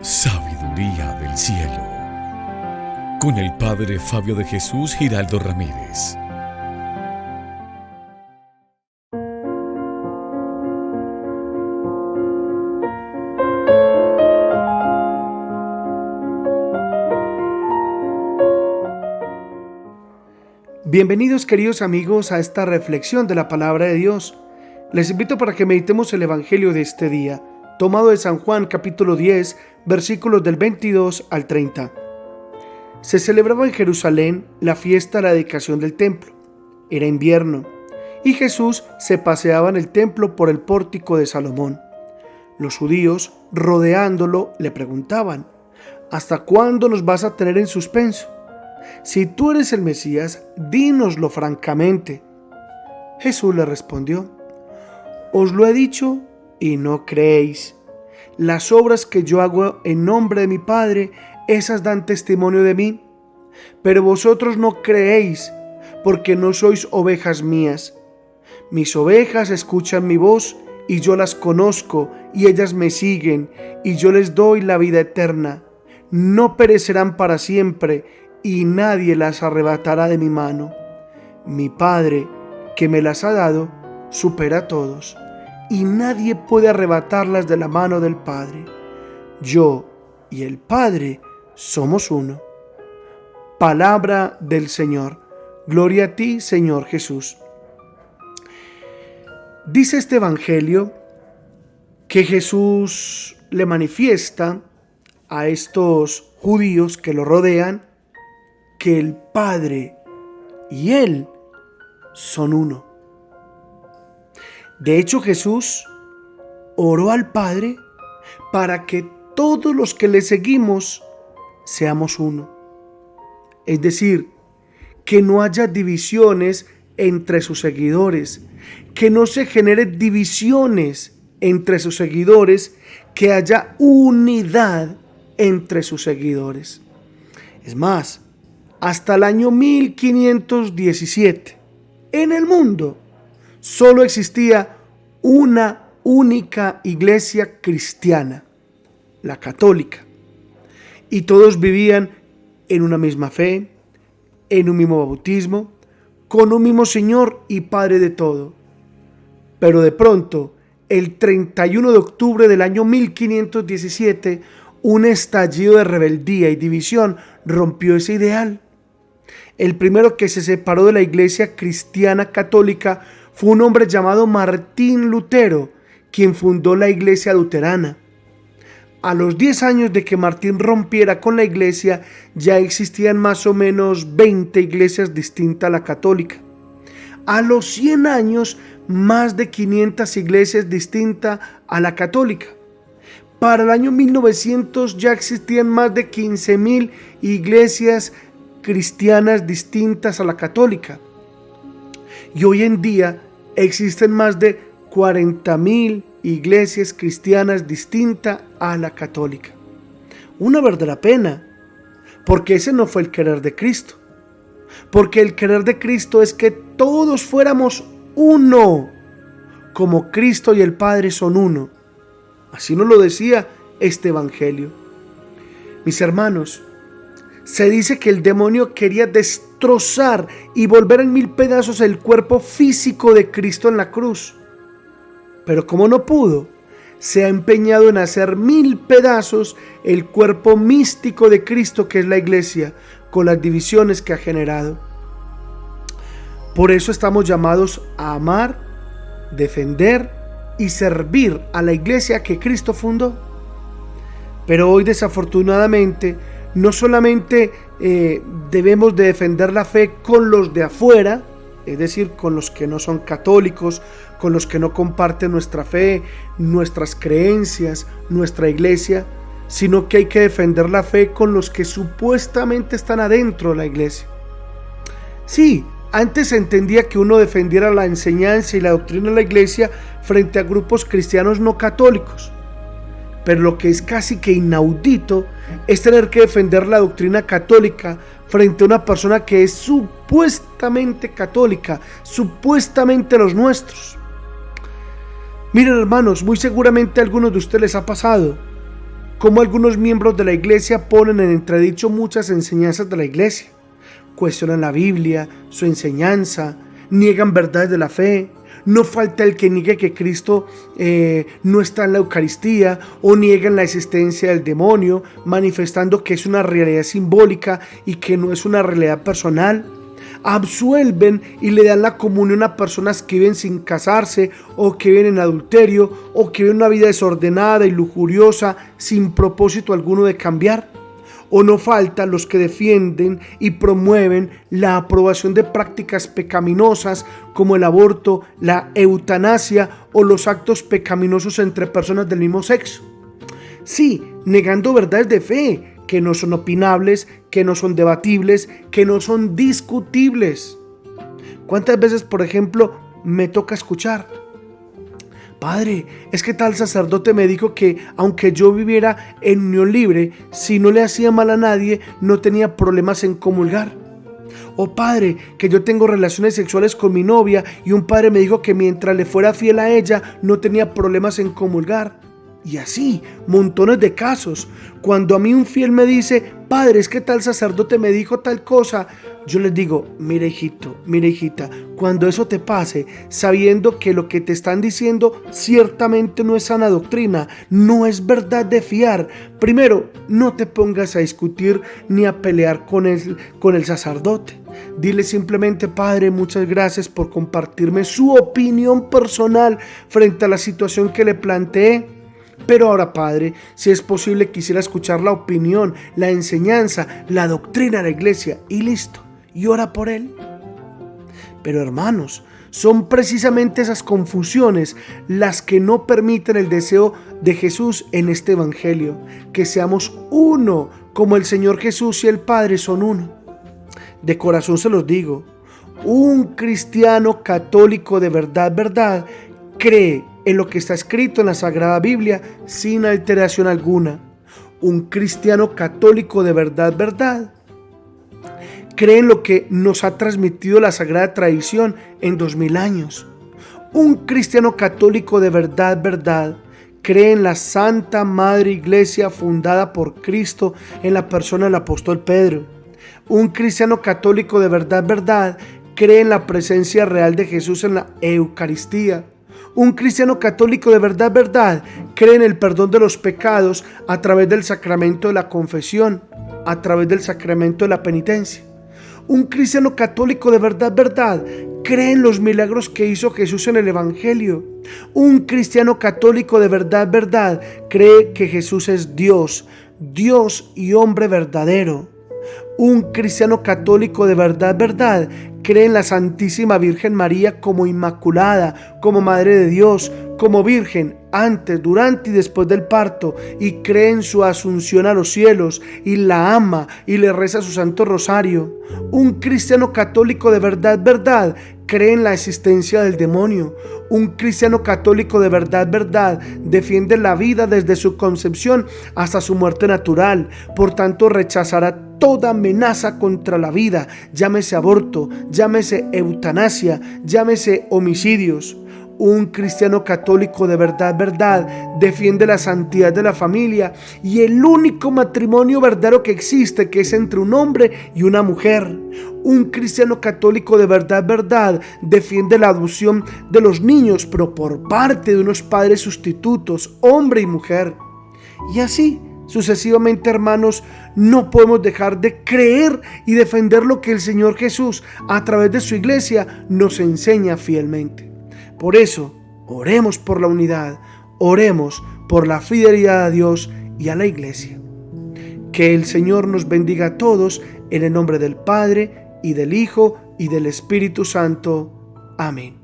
Sabiduría del cielo, con el Padre Fabio de Jesús Giraldo Ramírez. Bienvenidos, queridos amigos, a esta reflexión de la palabra de Dios. Les invito para que meditemos el Evangelio de este día, tomado de San Juan capítulo 10, versículos del 22 al 30. Se celebraba en Jerusalén la fiesta de la dedicación del templo. Era invierno, y Jesús se paseaba en el templo por el pórtico de Salomón. Los judíos, rodeándolo, le preguntaban: ¿hasta cuándo nos vas a tener en suspenso? Si tú eres el Mesías, dínoslo francamente. Jesús le respondió: os lo he dicho y no creéis. Las obras que yo hago en nombre de mi Padre, esas dan testimonio de mí. Pero vosotros no creéis, porque no sois ovejas mías. Mis ovejas escuchan mi voz, y yo las conozco, y ellas me siguen, y yo les doy la vida eterna. No perecerán para siempre, y nadie las arrebatará de mi mano. Mi Padre, que me las ha dado, supera a todos, y nadie puede arrebatarlas de la mano del Padre. Yo y el Padre somos uno. Palabra del Señor. Gloria a ti, Señor Jesús. Dice este Evangelio que Jesús le manifiesta a estos judíos que lo rodean que el Padre y Él son uno. De hecho, Jesús oró al Padre para que todos los que le seguimos seamos uno. Es decir, que no haya divisiones entre sus seguidores, que no se generen divisiones entre sus seguidores, que haya unidad entre sus seguidores. Es más, hasta el año 1517, en el mundo solo existía una única iglesia cristiana, la católica, y todos vivían en una misma fe, en un mismo bautismo, con un mismo Señor y Padre de todo. Pero de pronto, el 31 de octubre del año 1517, un estallido de rebeldía y división rompió ese ideal. El primero que se separó de la iglesia cristiana católica fue un hombre llamado Martín Lutero, quien fundó la iglesia luterana. A los 10 años de que Martín rompiera con la iglesia, ya existían más o menos 20 iglesias distintas a la católica. A los 100 años, más de 500 iglesias distintas a la católica. Para el año 1900 ya existían más de 15.000 iglesias cristianas distintas a la católica. Y hoy en día existen más de 40.000 iglesias cristianas distintas a la católica. Una verdadera pena, porque ese no fue el querer de Cristo. Porque el querer de Cristo es que todos fuéramos uno, como Cristo y el Padre son uno. Así nos lo decía este Evangelio. Mis hermanos, se dice que el demonio quería destrozar y volver en 1000 pedazos el cuerpo físico de Cristo en la cruz. Pero como no pudo, se ha empeñado en hacer 1000 pedazos el cuerpo místico de Cristo, que es la iglesia, con las divisiones que ha generado. Por eso estamos llamados a amar, defender y servir a la iglesia que Cristo fundó. Pero hoy, desafortunadamente, no solamente debemos de defender la fe con los de afuera, es decir, con los que no son católicos, con los que no comparten nuestra fe, nuestras creencias, nuestra iglesia, sino que hay que defender la fe con los que supuestamente están adentro de la iglesia. Sí, antes se entendía que uno defendiera la enseñanza y la doctrina de la iglesia frente a grupos cristianos no católicos. Pero lo que es casi que inaudito es tener que defender la doctrina católica frente a una persona que es supuestamente católica, supuestamente los nuestros. Miren, hermanos, muy seguramente a algunos de ustedes les ha pasado cómo algunos miembros de la iglesia ponen en entredicho muchas enseñanzas de la iglesia. Cuestionan la Biblia, su enseñanza, niegan verdades de la fe. No falta el que niegue que Cristo no está en la Eucaristía, o niegan la existencia del demonio, manifestando que es una realidad simbólica y que no es una realidad personal. Absuelven y le dan la comunión a personas que viven sin casarse, o que viven en adulterio, o que viven una vida desordenada y lujuriosa sin propósito alguno de cambiar. O no faltan los que defienden y promueven la aprobación de prácticas pecaminosas como el aborto, la eutanasia o los actos pecaminosos entre personas del mismo sexo. Sí, negando verdades de fe que no son opinables, que no son debatibles, que no son discutibles. ¿Cuántas veces, por ejemplo, me toca escuchar: Padre, es que tal sacerdote me dijo que aunque yo viviera en unión libre, si no le hacía mal a nadie, no tenía problemas en comulgar? O Padre, que yo tengo relaciones sexuales con mi novia y un padre me dijo que mientras le fuera fiel a ella, no tenía problemas en comulgar. Y así, montones de casos. Cuando a mí un fiel me dice: Padre, es que tal sacerdote me dijo tal cosa, yo les digo: mira hijito, mira hijita, cuando eso te pase, sabiendo que lo que te están diciendo ciertamente no es sana doctrina, no es verdad de fiar, primero, no te pongas a discutir ni a pelear con el sacerdote. Dile simplemente: Padre, muchas gracias por compartirme su opinión personal frente a la situación que le planteé. Pero ahora, Padre, si es posible, quisiera escuchar la opinión, la enseñanza, la doctrina de la iglesia, y listo, y ora por él. Pero hermanos, son precisamente esas confusiones las que no permiten el deseo de Jesús en este evangelio, que seamos uno, como el Señor Jesús y el Padre son uno. De corazón se los digo, un cristiano católico de verdad, cree en lo que está escrito en la Sagrada Biblia sin alteración alguna. Un cristiano católico de verdad cree en lo que nos ha transmitido la Sagrada Tradición en 2000 años. Un cristiano católico de verdad cree en la Santa Madre Iglesia fundada por Cristo en la persona del apóstol Pedro. Un cristiano católico de verdad cree en la presencia real de Jesús en la Eucaristía. Un cristiano católico de verdad cree en el perdón de los pecados a través del sacramento de la confesión, a través del sacramento de la penitencia. Un cristiano católico de verdad cree en los milagros que hizo Jesús en el Evangelio. Un cristiano católico de verdad cree que Jesús es Dios y hombre verdadero. Un cristiano católico de verdad cree en la Santísima Virgen María como Inmaculada, como Madre de Dios, como Virgen antes, durante y después del parto, y cree en su asunción a los cielos, y la ama y le reza su Santo Rosario. Un cristiano católico de verdad cree en la existencia del demonio. Un cristiano católico de verdad defiende la vida desde su concepción hasta su muerte natural. Por tanto, rechazará toda amenaza contra la vida, llámese aborto, llámese eutanasia, llámese homicidios. Un cristiano católico de verdad defiende la santidad de la familia y el único matrimonio verdadero que existe, que es entre un hombre y una mujer. Un cristiano católico de verdad defiende la adopción de los niños, pero por parte de unos padres sustitutos, hombre y mujer. Y así sucesivamente, hermanos, no podemos dejar de creer y defender lo que el Señor Jesús, a través de su iglesia, nos enseña fielmente. Por eso, oremos por la unidad, oremos por la fidelidad a Dios y a la iglesia. Que el Señor nos bendiga a todos, en el nombre del Padre, y del Hijo, y del Espíritu Santo. Amén.